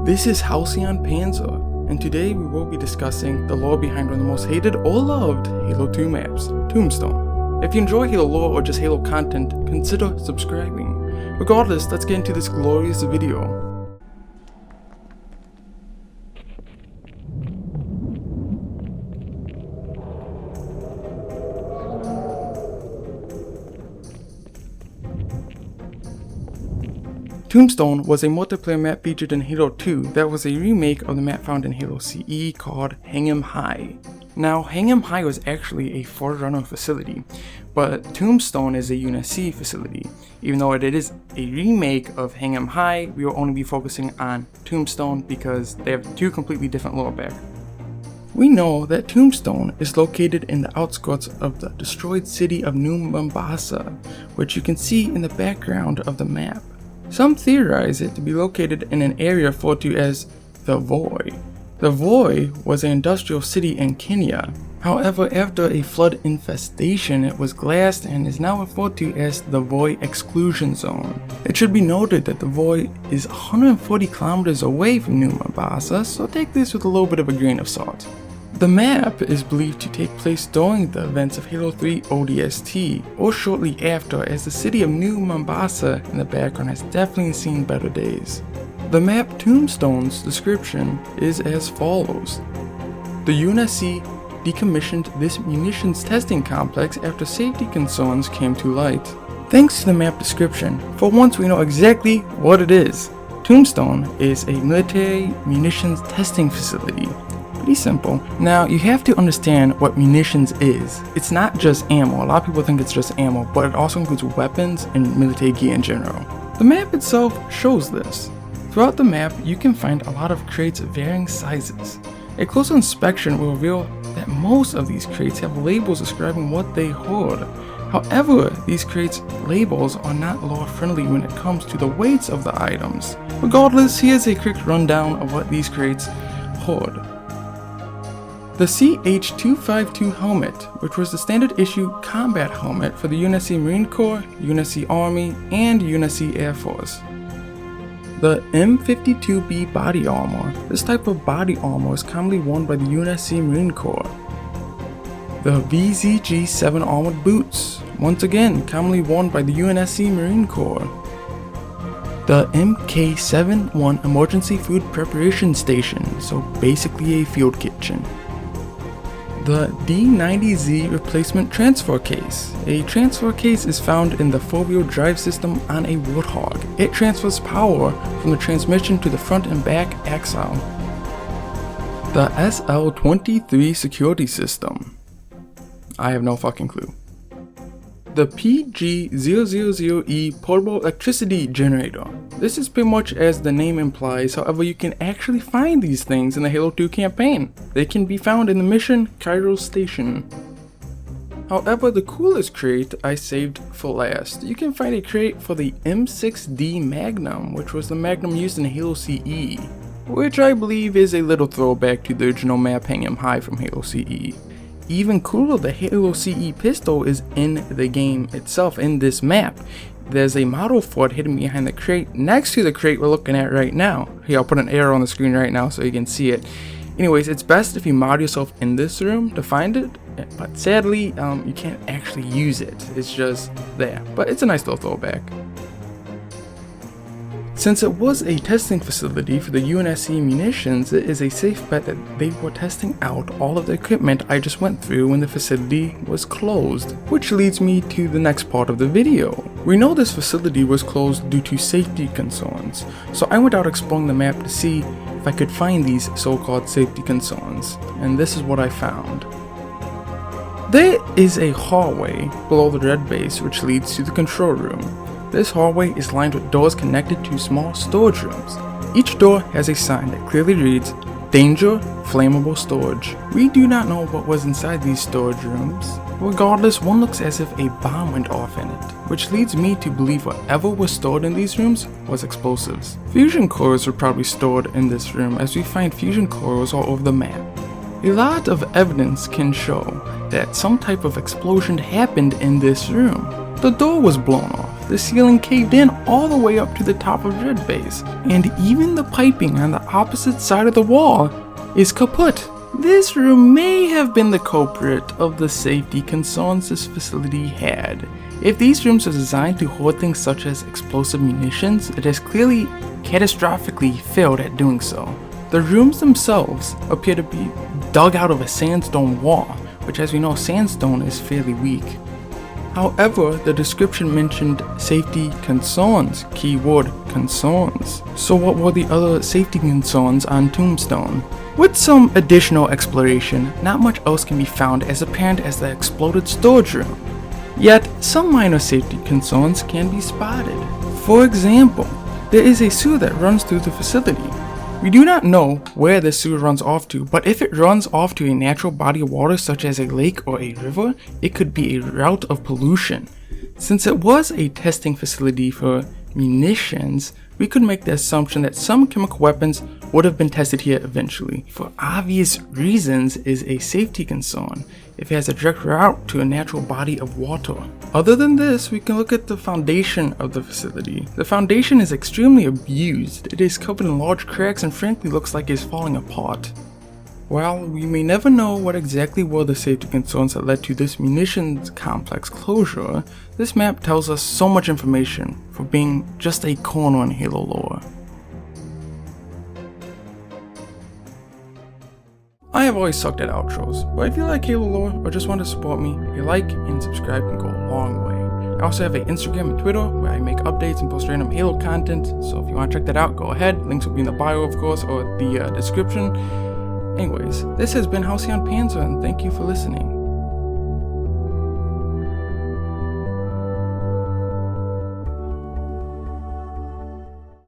This is HalcyonPanzer, and today we will be discussing the lore behind one of the most hated or loved Halo 2 maps, Tombstone. If you enjoy Halo lore or just Halo content, consider subscribing. Regardless, let's get into this glorious video. Tombstone was a multiplayer map featured in Halo 2 that was a remake of the map found in Halo CE called Hang 'Em High. Now, Hang 'Em High was actually a Forerunner facility, but Tombstone is a UNSC facility. Even though it is a remake of Hang 'Em High, we will only be focusing on Tombstone because they have two completely different lore back. We know that Tombstone is located in the outskirts of the destroyed city of New Mombasa, which you can see in the background of the map. Some theorize it to be located in an area referred to as the Voi. The Voi was an industrial city in Kenya. However, after a flood infestation, it was glassed and is now referred to as the Voi Exclusion Zone. It should be noted that the Voi is 140 kilometers away from New Mombasa, so take this with a little bit of a grain of salt. The map is believed to take place during the events of Halo 3 ODST, or shortly after, as the city of New Mombasa in the background has definitely seen better days. The map Tombstone's description is as follows. The UNSC decommissioned this munitions testing complex after safety concerns came to light. Thanks to the map description, for once we know exactly what it is. Tombstone is a military munitions testing facility. Pretty simple. Now, you have to understand what munitions is. It's not just ammo. A lot of people think it's just ammo, but it also includes weapons and military gear in general. The map itself shows this. Throughout the map, you can find a lot of crates of varying sizes. A closer inspection will reveal that most of these crates have labels describing what they hold. However, these crates' labels are not lore friendly when it comes to the weights of the items. Regardless, here's a quick rundown of what these crates hold. The CH252 Helmet, which was the standard issue combat helmet for the UNSC Marine Corps, UNSC Army, and UNSC Air Force. The M52B body armor. This type of body armor is commonly worn by the UNSC Marine Corps. The VZG-7 armored boots, once again commonly worn by the UNSC Marine Corps. The MK-71 emergency food preparation station, so basically a field kitchen. The D90Z replacement transfer case. A transfer case is found in the four-wheel drive system on a Warthog. It transfers power from the transmission to the front and back axle. The SL-23 security system. I have no fucking clue. The PGOOOE portable electricity generator. This is pretty much as the name implies, however you can actually find these things in the Halo 2 campaign. They can be found in the mission Cairo Station. However, the coolest crate I saved for last. You can find a crate for the M6D Magnum, which was the Magnum used in Halo CE, which I believe is a little throwback to the original map Hang 'Em High from Halo CE. Even cooler, the Halo CE pistol is in the game itself in this map. There's a model for it hidden behind the crate next to the crate we're looking at right now. Here, I'll put an arrow on the screen right now so you can see it. Anyways, it's best if you mod yourself in this room to find it, but sadly, you can't actually use it. It's just there, but it's a nice little throwback. Since it was a testing facility for the UNSC munitions, it is a safe bet that they were testing out all of the equipment I just went through when the facility was closed. Which leads me to the next part of the video. We know this facility was closed due to safety concerns, so I went out exploring the map to see if I could find these so-called safety concerns, and this is what I found. There is a hallway below the Red Base which leads to the control room. This hallway is lined with doors connected to small storage rooms. Each door has a sign that clearly reads, "Danger, Flammable Storage." We do not know what was inside these storage rooms. Regardless, one looks as if a bomb went off in it, which leads me to believe whatever was stored in these rooms was explosives. Fusion cores were probably stored in this room, as we find fusion cores all over the map. A lot of evidence can show that some type of explosion happened in this room. The door was blown off. the ceiling caved in all the way up to the top of Dread Base, and even the piping on the opposite side of the wall is kaput. This room may have been the culprit of the safety concerns this facility had. If these rooms are designed to hold things such as explosive munitions, it has clearly catastrophically failed at doing so. The rooms themselves appear to be dug out of a sandstone wall, which, as we know, sandstone is fairly weak. However, the description mentioned safety concerns, keyword concerns. So what were the other safety concerns on Tombstone? With some additional exploration, not much else can be found as apparent as the exploded storage room. Yet, some minor safety concerns can be spotted. For example, there is a sewer that runs through the facility. We do not know where the sewer runs off to, but if it runs off to a natural body of water such as a lake or a river, it could be a route of pollution. Since it was a testing facility for munitions, we could make the assumption that some chemical weapons would have been tested here eventually. For obvious reasons, is a safety concern if it has a direct route to a natural body of water. Other than this, we can look at the foundation of the facility. The foundation is extremely abused. It is covered in large cracks and frankly looks like it's falling apart. While we may never know what exactly were the safety concerns that led to this munitions complex closure, this map tells us so much information for being just a corner in Halo lore. I have always sucked at outros, but if you like Halo lore or just want to support me, a like and subscribe can go a long way. I also have an Instagram and Twitter where I make updates and post random Halo content, so if you want to check that out, go ahead. Links will be in the bio, of course, or the description. Anyways, this has been HalcyonPanzer, and thank you for listening.